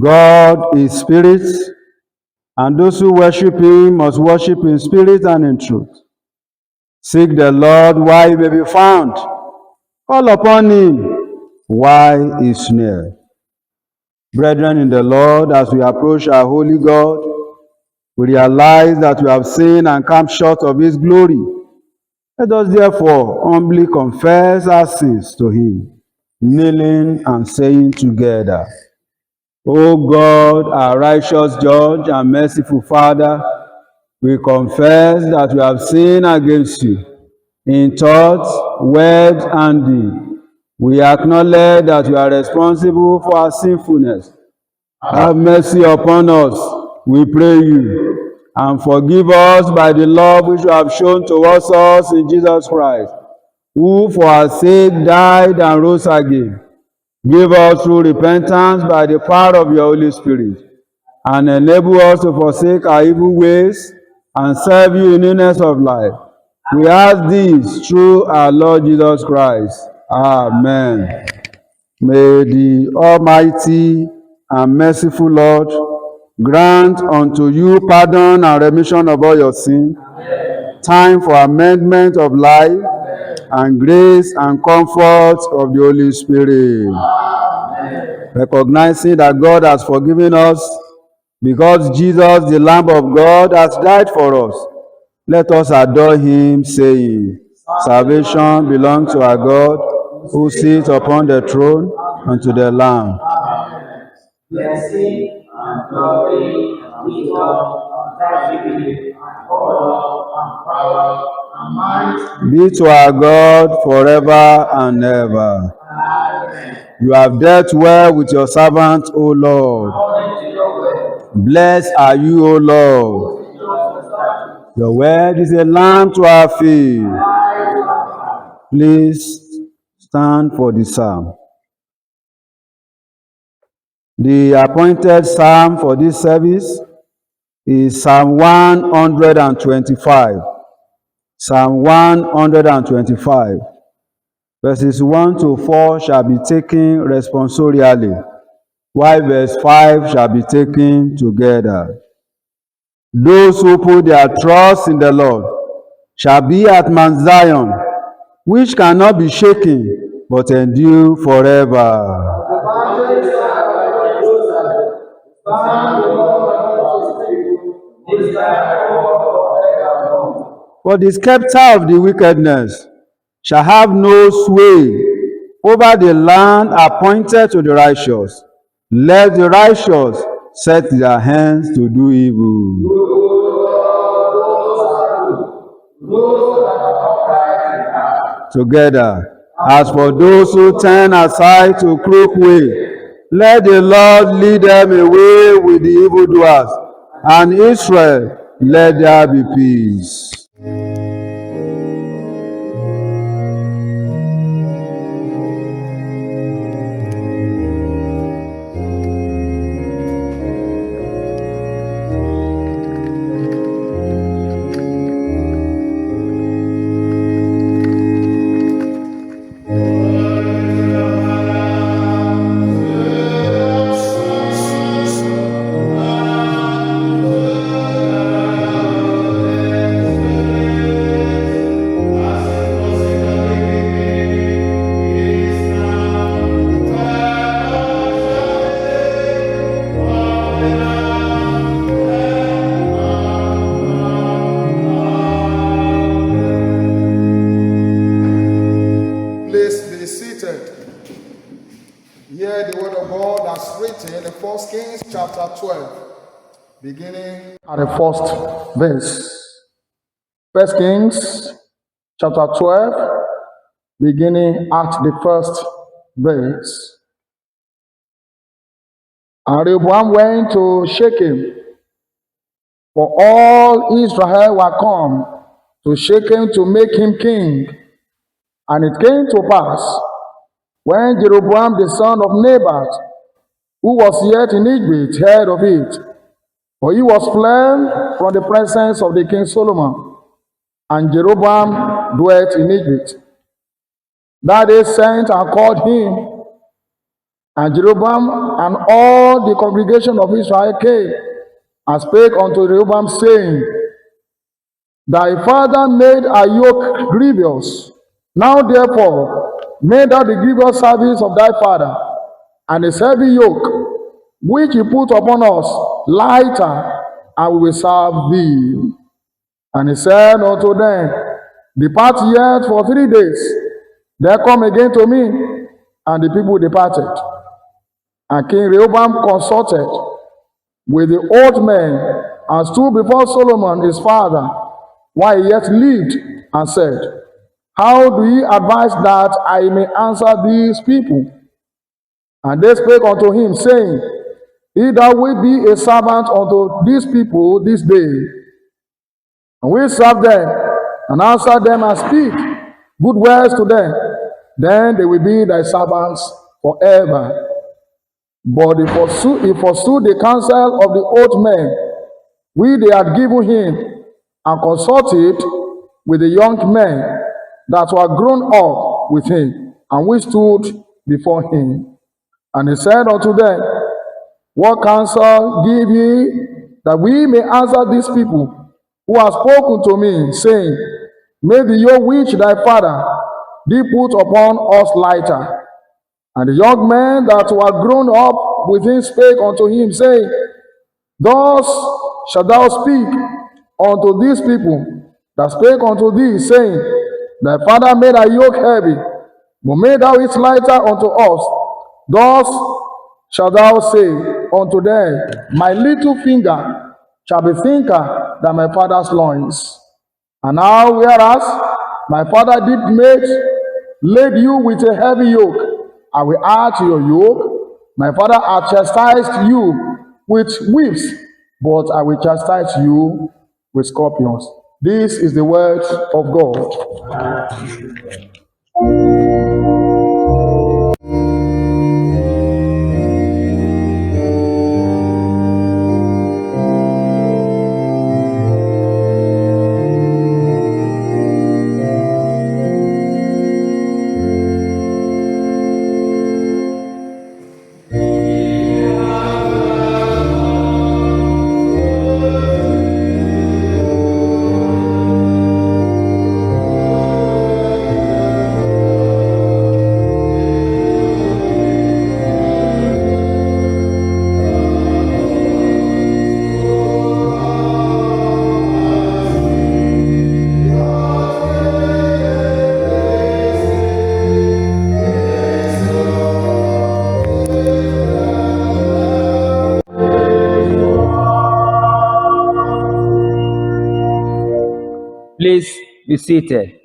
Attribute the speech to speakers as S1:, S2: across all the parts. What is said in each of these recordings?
S1: God is spirit, and those who worship him must worship in spirit and in truth. Seek the Lord while he may be found. Call upon him while he is near. Brethren in the Lord, as we approach our holy God, we realize that we have sinned and come short of his glory. Let us therefore humbly confess our sins to him, kneeling and saying together, O God, our righteous judge and merciful Father, we confess that we have sinned against you in thought, word, and deed. We acknowledge that you are responsible for our sinfulness. Have mercy upon us, we pray you, and forgive us by the love which you have shown towards us in Jesus Christ, who for our sake died and rose again. Give us through repentance by the power of your Holy Spirit, and enable us to forsake our evil ways and serve you in newness of life. We ask this through our Lord Jesus Christ. Amen. May the Almighty and merciful Lord grant unto you pardon and remission of all your sins, time for amendment of life, and grace and comfort of the Holy Spirit. Recognizing that God has forgiven us because Jesus, the Lamb of God, has died for us, let us adore him, saying, Salvation belongs to our God, who sits upon the throne, and to the Lamb.
S2: Blessing and glory and wisdom and thanksgiving and honor and power and might
S1: Be to our God forever and ever.
S2: Amen.
S1: You have dealt well with your servant, O Lord.
S2: According to your word,
S1: Blessed are you, O Lord.
S2: teach us your statutes,
S1: Your word is a lamp to our feet.
S2: light to our path.
S1: Please stand for the psalm. The appointed psalm for this service is Psalm 125. Psalm 125. Verses 1 to 4 shall be taken responsorially, while verse 5 shall be taken together. Those who put their trust in the Lord shall be at Mount Zion, which cannot be shaken, but endure forever.
S2: The mountains are Jerusalem, stand the Lord of his people, this time forevermore.
S1: For the scepter of the wickedness shall have no sway over the land appointed to the righteous. Let the righteous set their hands to do evil. Together, as for those who turn aside to crook way, let the Lord lead them away with the evildoers, and Israel, let there be peace.
S3: Hear the word of God as written in 1 Kings chapter 12, beginning at the first verse. 1 Kings chapter 12, beginning at the first verse. And Rehoboam went to Shechem, for all Israel were come to Shechem to make him king. And it came to pass, when Jeroboam the son of Nebat, who was yet in Egypt, heard of it, for he was fled from the presence of the king Solomon, and Jeroboam dwelt in Egypt, that they sent and called him, And Jeroboam and all the congregation of Israel came and spake unto Rehoboam, saying, Thy father made a yoke grievous. Now therefore make thou the grievous service of thy father, and his heavy yoke, which he put upon us, lighter, and we will serve thee. And he said unto them, Depart yet for 3 days, then come again to me. And the people departed. And King Rehoboam consulted with the old men, and stood before Solomon his father, while he yet lived, and said, How do ye advise that I may answer these people? And they spake unto him, saying, If thou wilt be a servant unto these people this day, and we serve them, and answer them, and speak good words to them, then they will be thy servants forever. But he forsook the counsel of the old men, which they had given him, and consulted with the young men that were grown up with him, and which stood before him. And he said unto them, What counsel give ye, that we may answer these people who have spoken to me, saying, May the yoke which thy father did put upon us lighter. And the young men that were grown up with him spake unto him, saying, Thus shalt thou speak unto these people that spake unto thee, saying, Thy father made a yoke heavy, but made thou it lighter unto us. Thus shalt thou say unto them, My little finger shall be thicker than my father's loins. And now, whereas my father laid you with a heavy yoke, I will add to your yoke. My father hath chastised you with whips, but I will chastise you with scorpions. This is the word of God.
S2: Please be seated.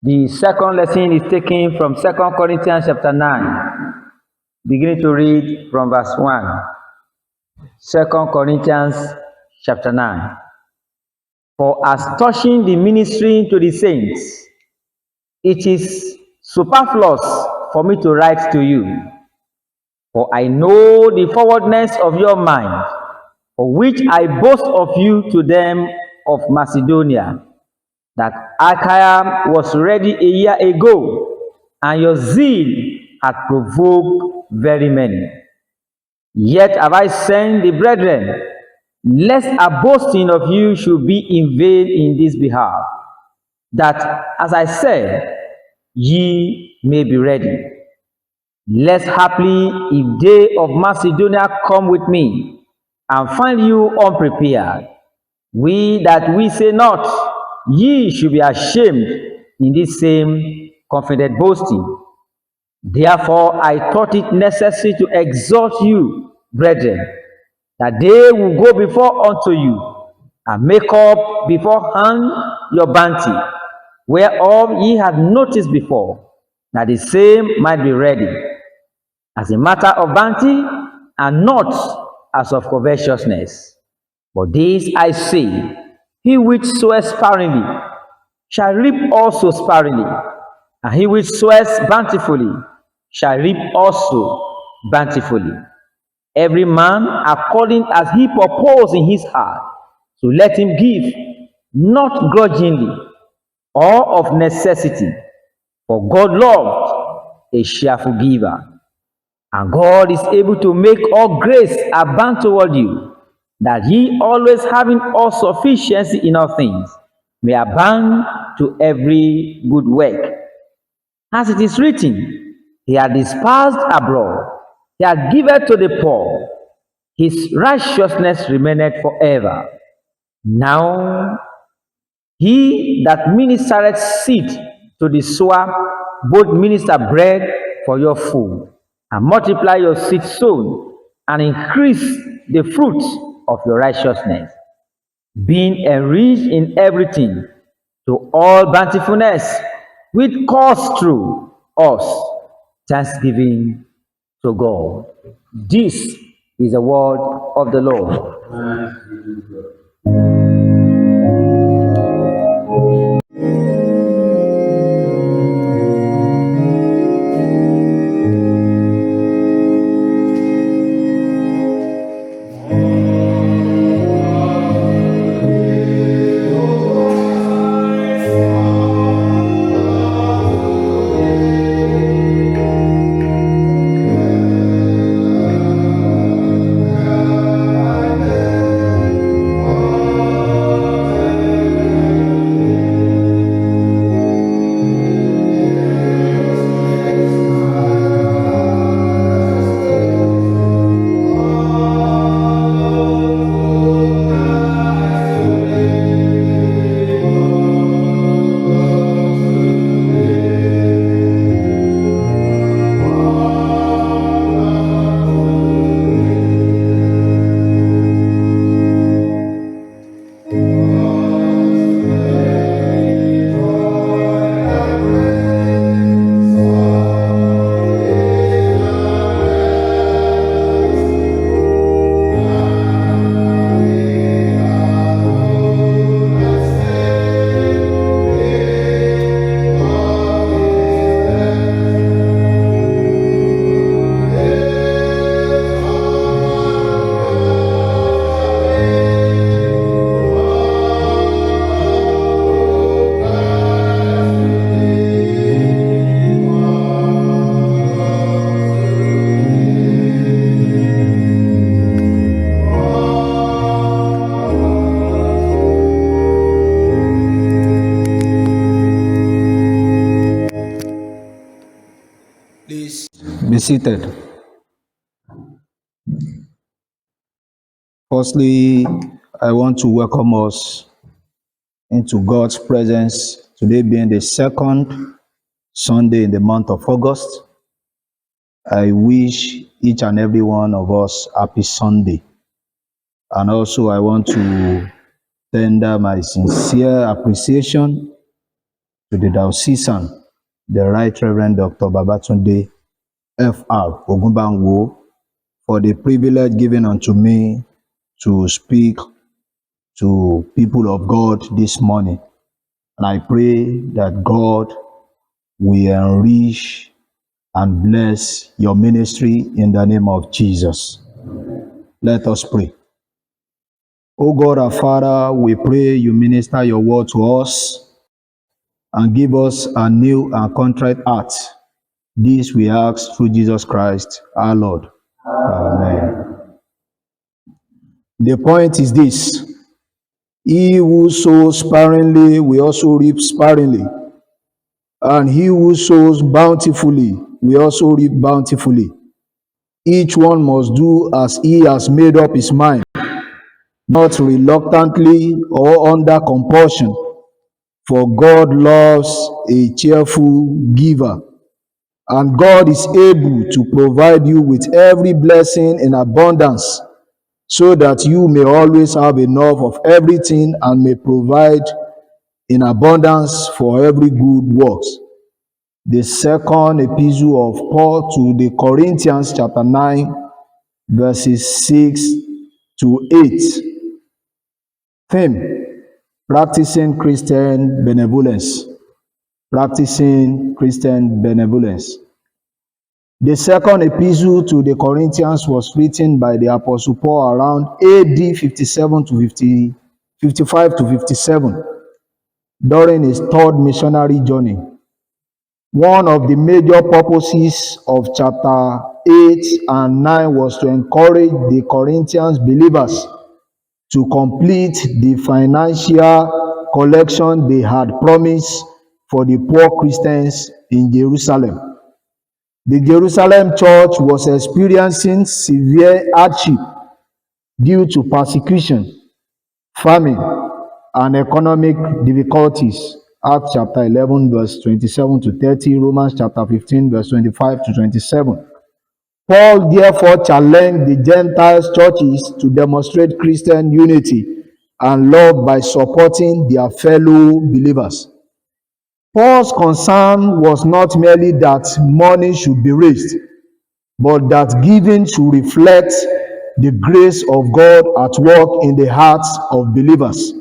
S2: The second lesson is taken from 2 Corinthians chapter 9, beginning to read from verse 1. 2 Corinthians chapter 9. For as touching the ministry to the saints, it is superfluous for me to write to you. For I know the forwardness of your mind, for which I boast of you to them of Macedonia, that Achaia was ready a year ago, and your zeal had provoked very many. Yet have I sent the brethren, lest a boasting of you should be in vain in this behalf, that, as I said, ye may be ready. Lest haply, if they of Macedonia come with me, and find you unprepared, we say not, ye should be ashamed in this same confident boasting. Therefore I thought it necessary to exhort you, brethren, that they will go before unto you, and make up beforehand your bounty, whereof ye have noticed before, that the same might be ready, as a matter of bounty, and not as of covetousness. But this I say, he which soweth sparingly shall reap also sparingly, and he which soweth bountifully shall reap also bountifully. Every man according as he purpose in his heart, so let him give, not grudgingly or of necessity, for God loved a cheerful giver. And God is able to make all grace abound toward you, that ye always having all sufficiency in all things, may abound to every good work. As it is written, He had dispersed abroad, He had given to the poor, His righteousness remaineth forever. Now he that ministereth seed to the sower, both minister bread for your food, and multiply your seed sown, and increase the fruit of your righteousness, being enriched in everything to all bountifulness, which cause through us thanksgiving to God. This is the word of the Lord.
S4: Be seated. Firstly, I want to welcome us into God's presence, today being the second Sunday in the month of August. I wish each and every one of us happy Sunday. And also, I want to tender my sincere appreciation to the Diocesan, the Right Reverend Dr. Babatunde F.R. Ogunbanwo, for the privilege given unto me to speak to people of God this morning. And I pray that God will enrich and bless your ministry in the name of Jesus. Let us pray. O God our Father, we pray you minister your word to us and give us a new and contrite heart. This we ask through Jesus Christ, our Lord. Amen. The point is this: he who sows sparingly will also reap sparingly, and he who sows bountifully will also reap bountifully. Each one must do as he has made up his mind, not reluctantly or under compulsion, for God loves a cheerful giver. And God is able to provide you with every blessing in abundance, so that you may always have enough of everything and may provide in abundance for every good works. The second epistle of Paul to the Corinthians, chapter 9, verses 6 to 8. Theme: practicing Christian benevolence. Practicing Christian benevolence. The second epistle to the Corinthians was written by the Apostle Paul around AD 55 to 57 during his third missionary journey. One of the major purposes of chapter 8 and 9 was to encourage the Corinthians believers to complete the financial collection they had promised for the poor Christians in Jerusalem. The Jerusalem church was experiencing severe hardship due to persecution, famine, and economic difficulties. Acts chapter 11, verse 27 to 30, Romans chapter 15, verse 25 to 27. Paul therefore challenged the Gentile churches to demonstrate Christian unity and love by supporting their fellow believers. Paul's concern was not merely that money should be raised, but that giving should reflect the grace of God at work in the hearts of believers.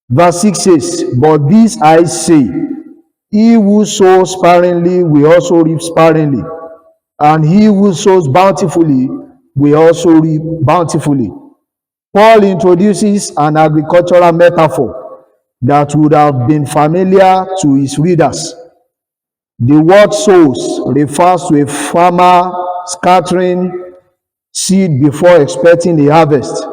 S4: Verse 6 says, "But this I say, he who sows sparingly will also reap sparingly, and he who sows bountifully will also reap bountifully." Paul introduces an agricultural metaphor that would have been familiar to his readers. The word sows refers to a farmer scattering seed before expecting a harvest.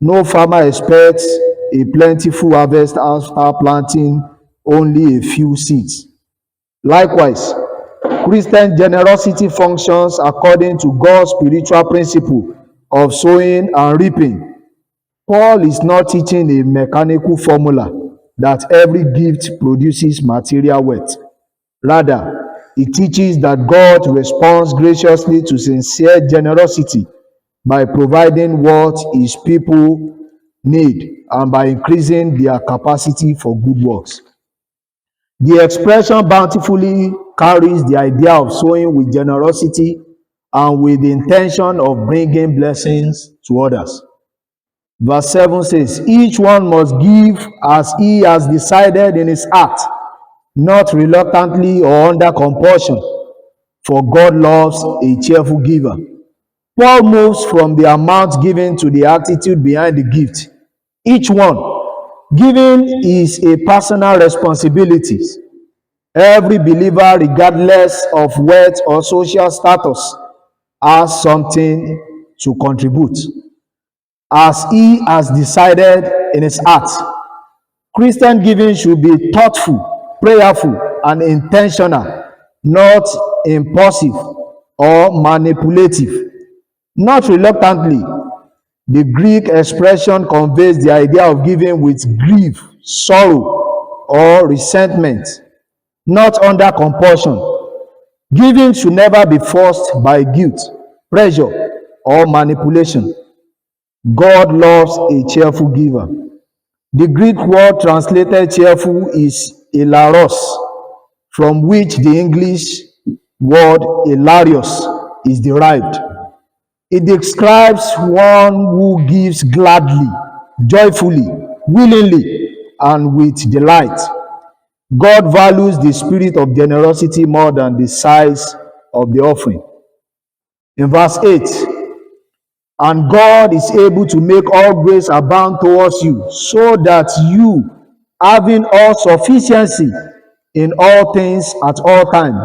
S4: No farmer expects a plentiful harvest after planting only a few seeds. Likewise, Christian generosity functions according to God's spiritual principle of sowing and reaping. Paul is not teaching a mechanical formula that every gift produces material wealth. Rather, he teaches that God responds graciously to sincere generosity by providing what his people need and by increasing their capacity for good works. The expression bountifully carries the idea of sowing with generosity and with the intention of bringing blessings to others. Verse 7 says, "Each one must give as he has decided in his heart, not reluctantly or under compulsion, for God loves a cheerful giver." Paul moves from the amount given to the attitude behind the gift. Each one. Giving is a personal responsibility. Every believer, regardless of wealth or social status, has something to contribute. As he has decided in his heart, Christian giving should be thoughtful, prayerful, and intentional, not impulsive or manipulative. Not reluctantly. The Greek expression conveys the idea of giving with grief, sorrow, or resentment, not under compulsion. Giving should never be forced by guilt, pressure, or manipulation. God loves a cheerful giver. The Greek word translated cheerful is hilaros, from which the English word hilarious is derived. It describes one who gives gladly, joyfully, willingly, and with delight. God values the spirit of generosity more than the size of the offering. In verse 8, "And God is able to make all grace abound towards you, so that you, having all sufficiency in all things at all times,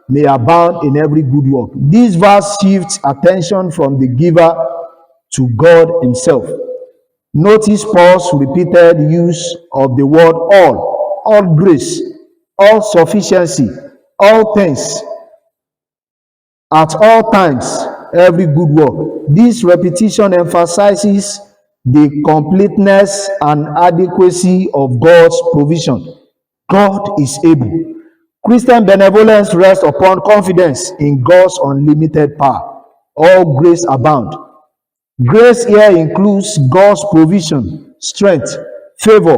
S4: may abound in every good work." This verse shifts attention from the giver to God himself. Notice Paul's repeated use of the word all grace, all sufficiency, all things, at all times, every good work. This repetition emphasizes the completeness and adequacy of God's provision. God is able. Christian benevolence rests upon confidence in God's unlimited power. All grace abound. Grace here includes God's provision, strength, favor,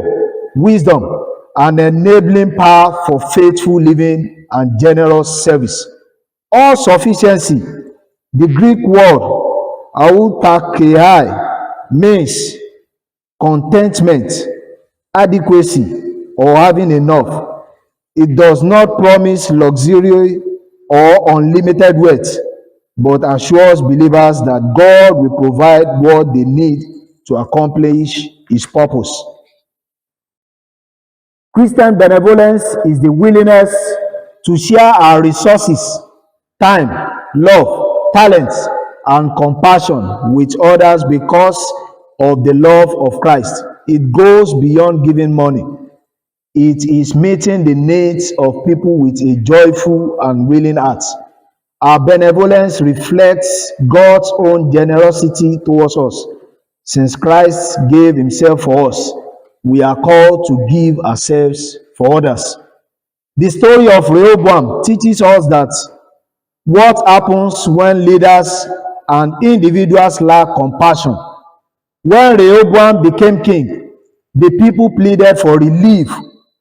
S4: wisdom, and enabling power for faithful living and generous service. All sufficiency, the Greek word autarkiai, means contentment, adequacy, or having enough. It does not promise luxury or unlimited wealth, but assures believers that God will provide what they need to accomplish his purpose. Christian benevolence is the willingness to share our resources, time, love, talents, and compassion with others because of the love of Christ. It goes beyond giving money. It is meeting the needs of people with a joyful and willing heart. Our benevolence reflects God's own generosity towards us. Since Christ gave himself for us, we are called to give ourselves for others. The story of Rehoboam teaches us that what happens when leaders and individuals lack compassion. When Rehoboam became king, the people pleaded for relief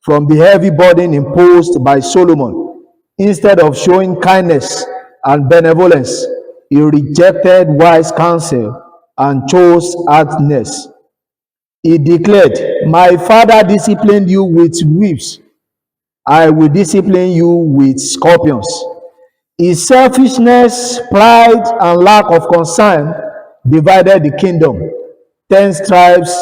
S4: from the heavy burden imposed by Solomon. Instead of showing kindness and benevolence, he rejected wise counsel and chose hardness. He declared, "My father disciplined you with whips, I will discipline you with scorpions." His selfishness, pride, and lack of concern divided the kingdom. 10 tribes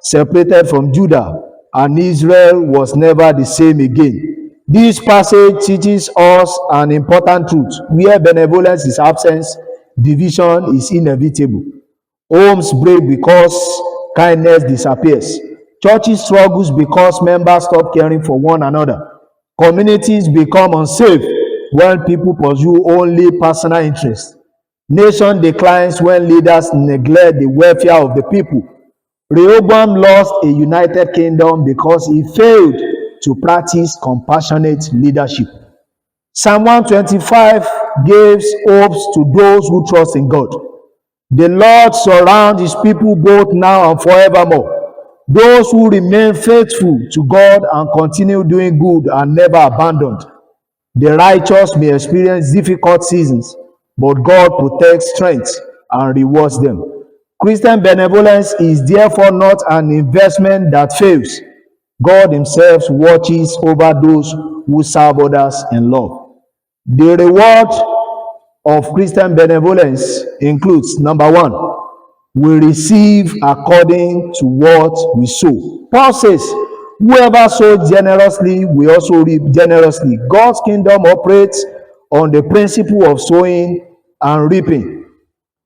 S4: separated from Judah, and Israel was never the same again. This passage teaches us an important truth. Where benevolence is absent, division is inevitable. Homes break because kindness disappears. Churches struggles because members stop caring for one another. Communities become unsafe when people pursue only personal interest. Nation declines when leaders neglect the welfare of the people. Rehoboam lost a united kingdom because he failed to practice compassionate leadership. Psalm 125 gives hopes to those who trust in God. The Lord surrounds his people both now and forevermore. Those who remain faithful to God and continue doing good are never abandoned. The righteous may experience difficult seasons, but God protects strength and rewards them. Christian benevolence is therefore not an investment that fails. God himself watches over those who serve others in love. The reward of Christian benevolence includes: number one, we receive according to what we sow. Paul says, whoever sows generously will also reap generously. God's kingdom operates on the principle of sowing and reaping.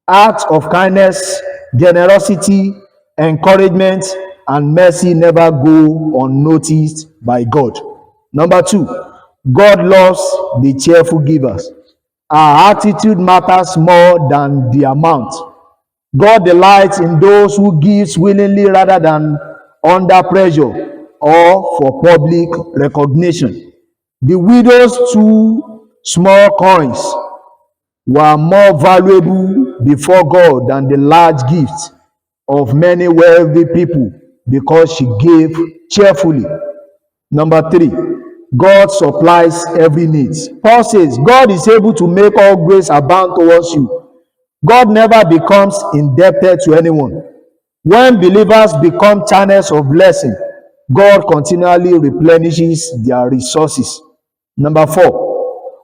S4: Acts of kindness, generosity, encouragement, and mercy never go unnoticed by God. Number two, God loves the cheerful givers. Our attitude matters more than the amount. God delights in those who gives willingly rather than under pressure or for public recognition. The widow's 2 small coins were more valuable before God than the large gifts of many wealthy people because she gave cheerfully. Number three, God supplies every need. Paul says, God is able to make all grace abound towards you. God never becomes indebted to anyone. When believers become channels of blessing, God continually replenishes their resources. Number four,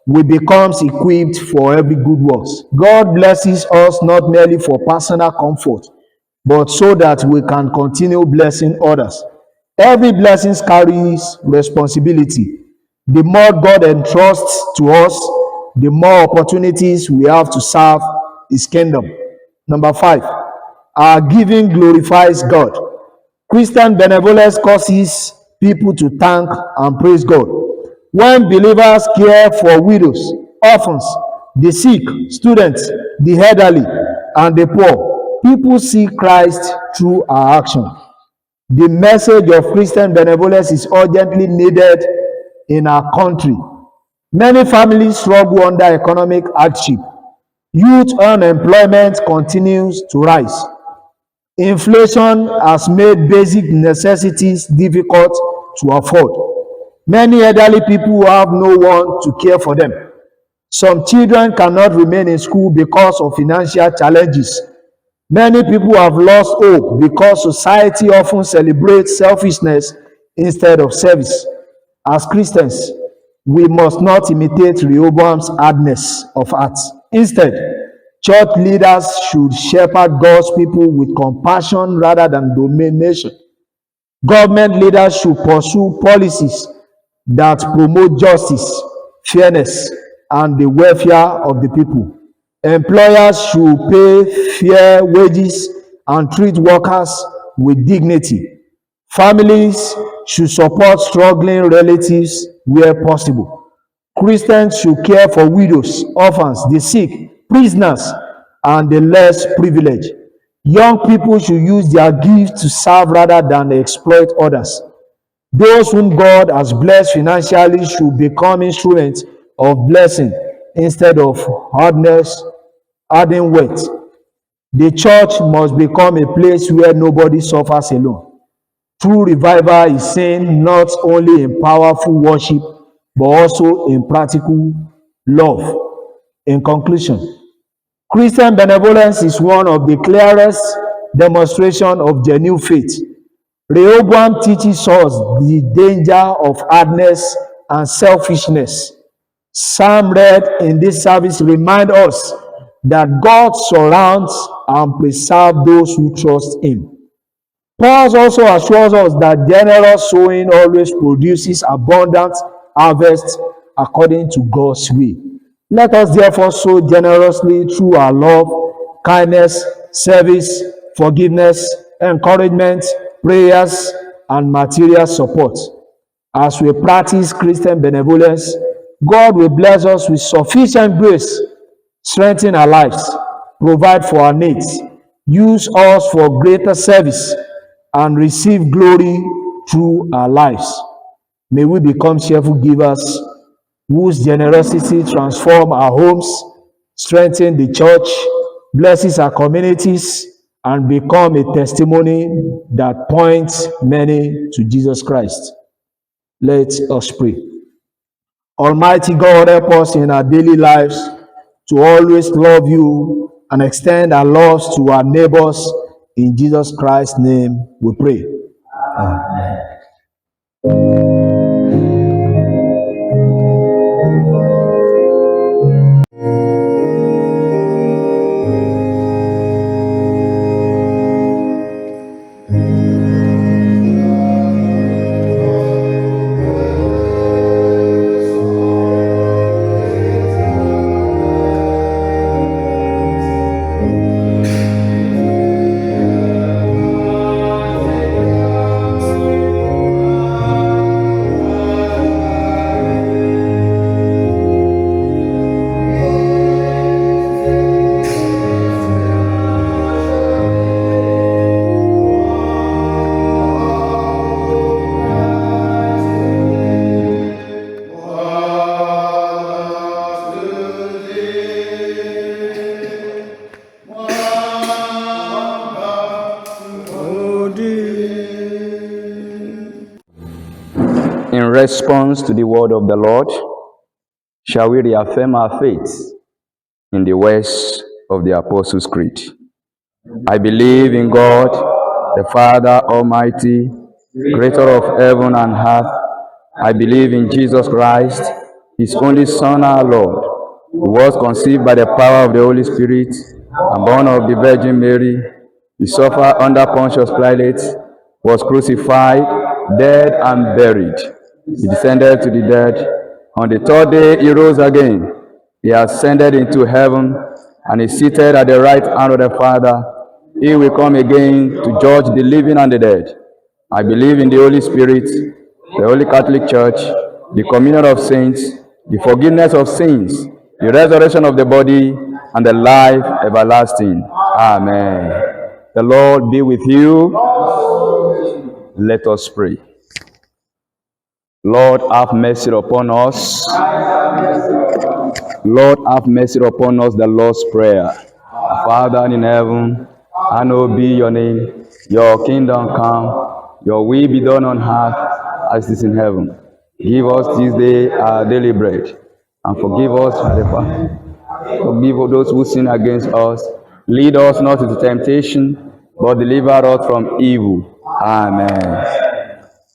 S4: we become equipped for every good works. God blesses us not merely for personal comfort, but so that we can continue blessing others. Every blessing carries responsibility. The more God entrusts to us, the more opportunities we have to serve his kingdom. Number five, our giving glorifies God. Christian benevolence causes people to thank and praise God. When believers care for widows, orphans, the sick, students, the elderly, and the poor, people see Christ through our action. The message of Christian benevolence is urgently needed in our country. Many families struggle under economic hardship. Youth unemployment continues to rise. Inflation has made basic necessities difficult to afford. Many elderly people have no one to care for them. Some children cannot remain in school because of financial challenges. Many people have lost hope because society often celebrates selfishness instead of service. As Christians, we must not imitate Rehoboam's hardness of heart. Instead, church leaders should shepherd God's people with compassion rather than domination. Government leaders should pursue policies that promote justice, fairness, and the welfare of the people. Employers should pay fair wages and treat workers with dignity. Families should support struggling relatives where possible. Christians should care for widows, orphans, the sick, prisoners, and the less privileged. Young people should use their gifts to serve rather than exploit others. Those whom God has blessed financially should become instruments of blessing instead of adding weight. The church must become a place where nobody suffers alone. True revival is seen not only in powerful worship, but also in practical love. In conclusion, Christian benevolence is one of the clearest demonstrations of genuine faith. Rehoboam teaches us the danger of hardness and selfishness. Psalm read in this service remind us that God surrounds and preserves those who trust Him. Paul also assures us that generous sowing always produces abundant harvest according to God's will. Let us therefore sow generously through our love, kindness, service, forgiveness, encouragement, prayers, and material support. As we practice Christian benevolence, God will bless us with sufficient grace, strengthen our lives, provide for our needs, use us for greater service, and receive glory through our lives. May we become cheerful givers whose generosity transforms our homes, strengthens the church, blesses our communities, and become a testimony that points many to Jesus Christ. Let us pray. Almighty God, help us in our daily lives to always love you and extend our loves to our neighbors. In Jesus Christ's name we pray. Amen.
S2: In response to the word of the Lord, shall we reaffirm our faith in the words of the Apostles' Creed? I believe in God, the Father Almighty, creator of heaven and earth. I believe in Jesus Christ, His only Son, our Lord, who was conceived by the power of the Holy Spirit and born of the Virgin Mary. He suffered under Pontius Pilate, was crucified, dead, and buried. He descended to the dead. On the third day, He rose again. He ascended into heaven and is seated at the right hand of the Father. He will come again to judge the living and the dead. I believe in the Holy Spirit, the Holy Catholic Church, the communion of saints, the forgiveness of sins, the resurrection of the body, and the life everlasting. Amen. The Lord be with you. Let us pray. Lord, have mercy upon us. Lord, have mercy upon us, the Lord's Prayer. Our Father in heaven, hallowed be your name. Your kingdom come, your will be done on earth as it is in heaven. Give us this day our daily bread, and forgive us forgive those who sin against us. Lead us not into temptation, but deliver us from evil. Amen.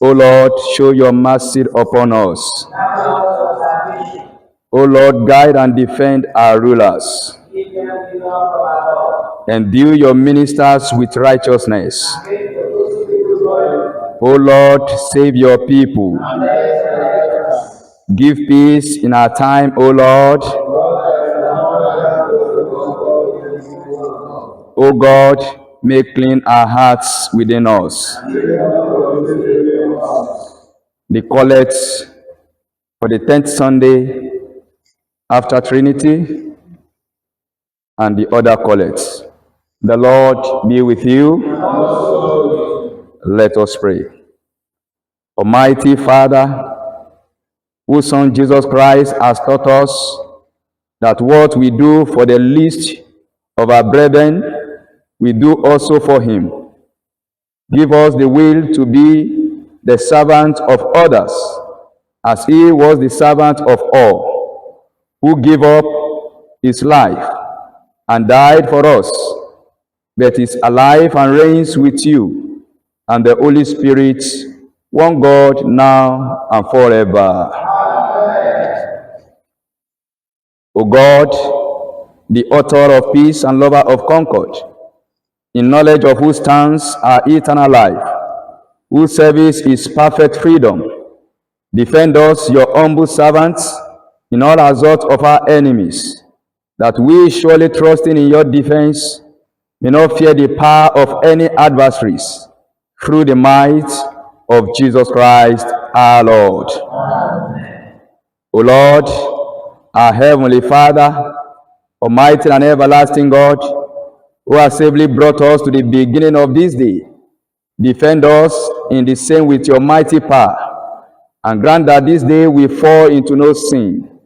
S2: O Lord, show your mercy upon us. O Lord, guide and defend our rulers. Endue your ministers with righteousness. O Lord, save your people. Give peace in our time, O Lord.
S1: O God, make clean our hearts within us. The collect for the 10th Sunday after Trinity and the other collects. The Lord be with you. Let us pray. Almighty Father, whose Son Jesus Christ has taught us that what we do for the least of our brethren, we do also for him. Give us the will to be the servant of others, as he was the servant of all, who gave up his life and died for us, but is alive and reigns with you and the Holy Spirit, one God, now and forever. O God, the author of peace and lover of concord, in knowledge of whose stands our eternal life, whose service is perfect freedom, defend us, your humble servants, in all assaults of our enemies, that we, surely trusting in your defense, may not fear the power of any adversaries, through the might of Jesus Christ our Lord. O Lord, our heavenly Father, almighty and everlasting God, who has safely brought us to the beginning of this day, defend us in the same with your mighty power, and grant that this day we fall into no sin,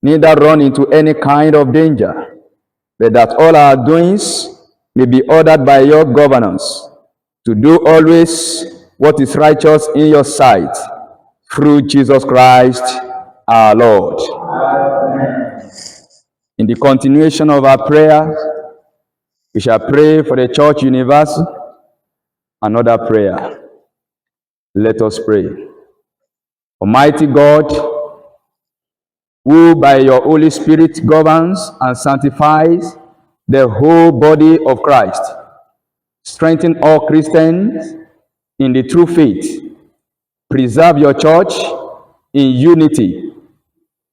S1: neither run into any kind of danger, but that all our doings may be ordered by your governance, to do always what is righteous in your sight, through Jesus Christ our Lord. Amen. In the continuation of our prayer, we shall pray for the Church Universal. Another prayer. Let us pray. Almighty God, who by your Holy Spirit governs and sanctifies the whole body of Christ, strengthen all Christians in the true faith, preserve your church in unity,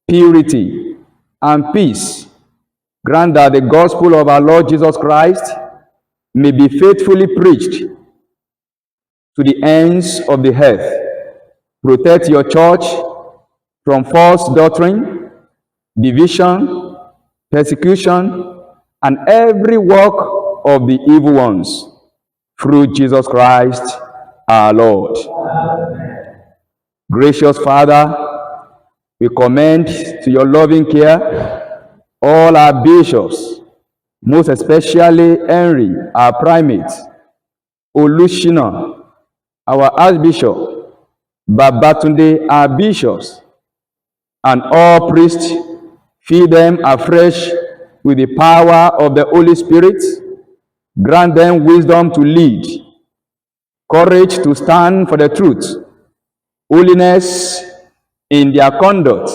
S1: purity, and peace. Grant that the gospel of our Lord Jesus Christ may be faithfully preached to the ends of the earth. Protect your church from false doctrine, division, persecution, and every work of the evil ones, through Jesus Christ our Lord. Amen. Gracious Father, we commend to your loving care all our bishops, most especially Henry, our primate, Olushina, our archbishop, Babatunde, our bishops, and all priests. Fill them afresh with the power of the Holy Spirit. Grant them wisdom to lead, courage to stand for the truth, holiness in their conduct,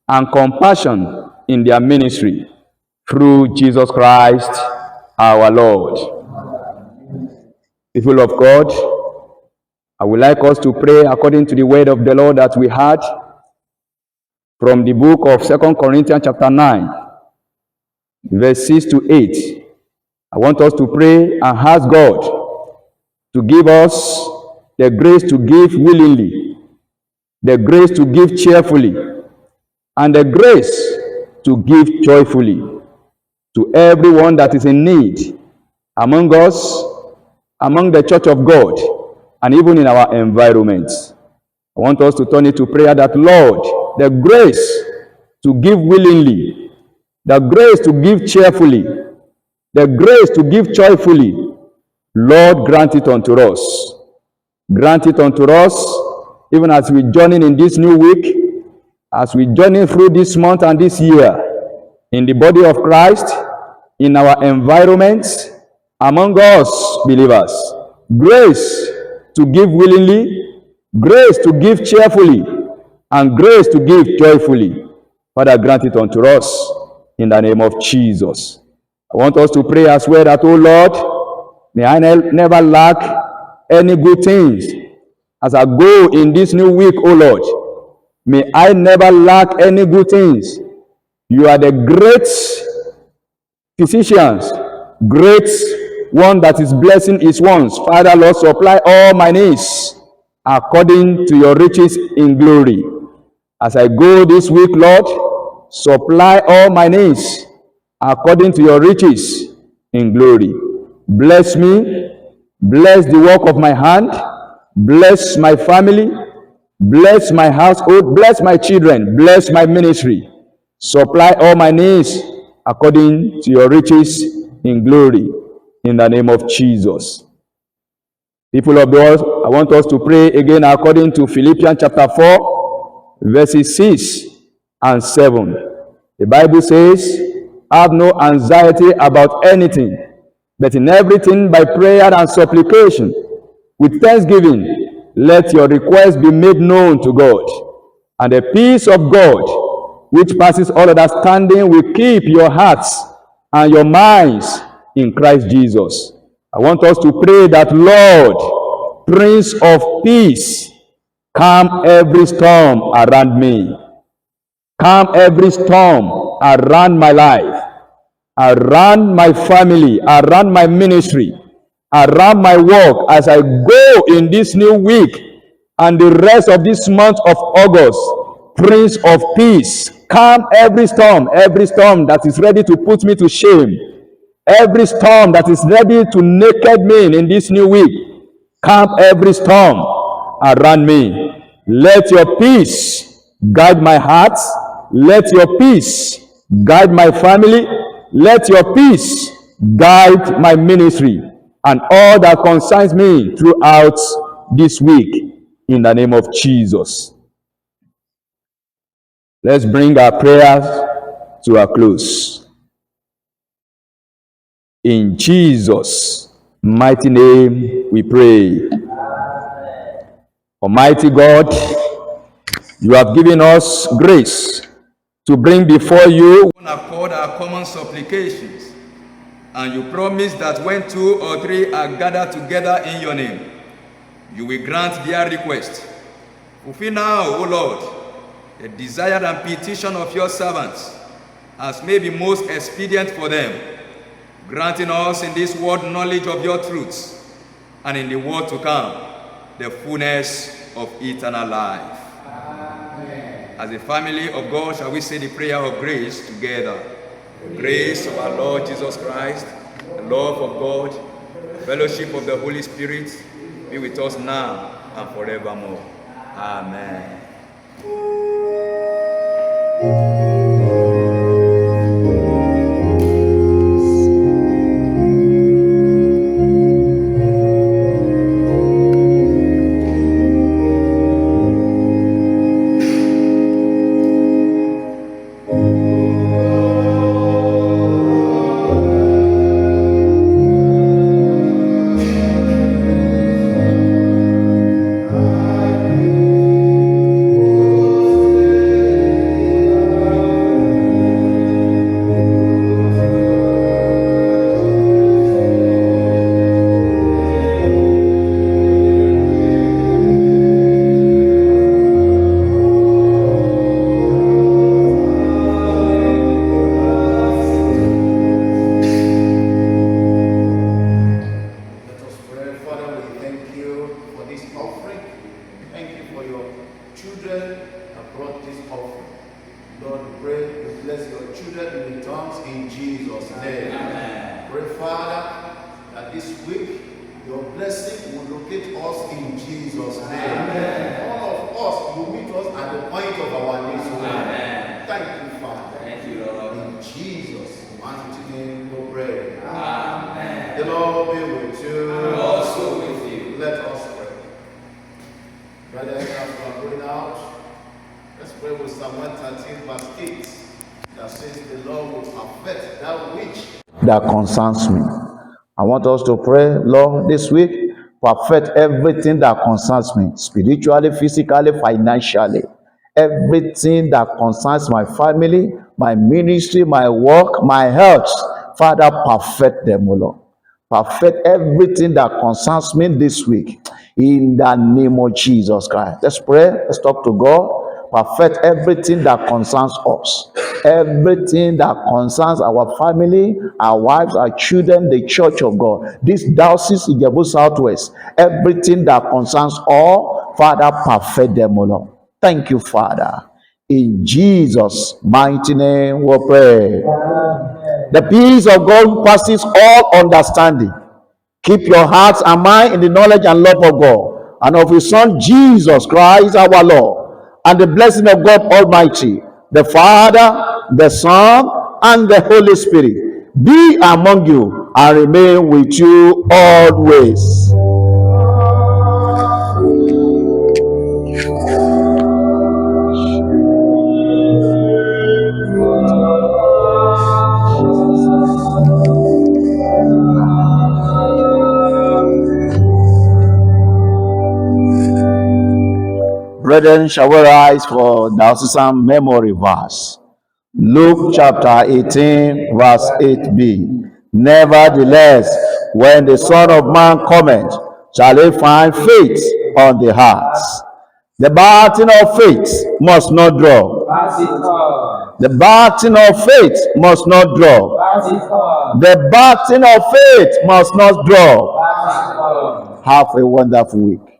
S1: and compassion in their ministry, through Jesus Christ our Lord. People of God, I would like us to pray according to the word of the Lord that we had from the book of 2 Corinthians chapter 9, verse 6 to 8. I want us to pray and ask God to give us the grace to give willingly, the grace to give cheerfully, and the grace to give joyfully to everyone that is in need among us, among the church of God, and even in our environments. I want us to turn it to prayer that, Lord, the grace to give willingly, the grace to give cheerfully, the grace to give joyfully, Lord, grant it unto us. Grant it unto us, even as we journey in this new week, as we journey through this month and this year, in the body of Christ, in our environments, among us believers. Grace to give willingly, grace to give cheerfully, and grace to give joyfully. Father, grant it unto us in the name of Jesus. I want us to pray as well that, oh Lord, may I never lack any good things as I go in this new week, oh Lord. May I never lack any good things. You are the great physicians, great one that is blessing his ones. Father, Lord, supply all my needs according to your riches in glory. As I go this week, Lord, supply all my needs according to your riches in glory. Bless me, bless the work of my hand, bless my family, bless my household, bless my children, bless my ministry. Supply all my needs according to your riches in glory. In the name of Jesus. People of the world, I want us to pray again according to Philippians chapter 4, verses 6 and 7. The Bible says, have no anxiety about anything, but in everything by prayer and supplication, with thanksgiving, let your requests be made known to God. And the peace of God, which passes all understanding, will keep your hearts and your minds in Christ Jesus. I want us to pray that, Lord, Prince of Peace, calm every storm around me. Calm every storm around my life, around my family, around my ministry, around my work as I go in this new week and the rest of this month of August. Prince of Peace, calm every storm that is ready to put me to shame, every storm that is ready to naked me in this new week. Calm every storm around me. Let your peace guide my heart. Let your peace guide my family. Let your peace guide my ministry and all that concerns me throughout this week. In the name of Jesus. Let's bring our prayers to a close. In Jesus' mighty name we pray. Almighty God, you have given us grace to bring before you one accord our common supplications. And you promise that when 2 or 3 are gathered together in your name, you will grant their request. Fulfill now, O Lord, the desire and petition of your servants, as may be most expedient for them, granting us in this world knowledge of your truths, and in the world to come, the fullness of eternal life. Amen. As a family of God, shall we say the prayer of grace together? The grace of our Lord Jesus Christ, the love of God, the fellowship of the Holy Spirit be with us now and forevermore. Amen.
S4: That concerns me. I want us to pray, Lord, this week, perfect everything that concerns me, spiritually, physically, financially. Everything that concerns my family, my ministry, my work, my health. Father, perfect them, O Lord. Perfect everything that concerns me this week. In the name of Jesus Christ. Let's pray. Let's talk to God. Perfect everything that concerns us. everything that concerns our family, our wives, our children, the church of God, this diocese in Ijebu Southwest, everything that concerns all, Father, perfect them, O Lord. Thank you, Father. In Jesus' mighty name we pray. The peace of God who passes all understanding, keep your hearts and mind in the knowledge and love of God and of His Son Jesus Christ our Lord, and the blessing of God Almighty, the Father, the Son, and the Holy Spirit be among you and remain with you always. Brethren, shall we rise for diocesan memory verse? Luke chapter 18, verse 8b. Nevertheless, when the Son of Man cometh, shall he find faith on the earth? The baton of faith must not drop. The baton of faith must not drop. The baton of faith must not drop. Have a wonderful week.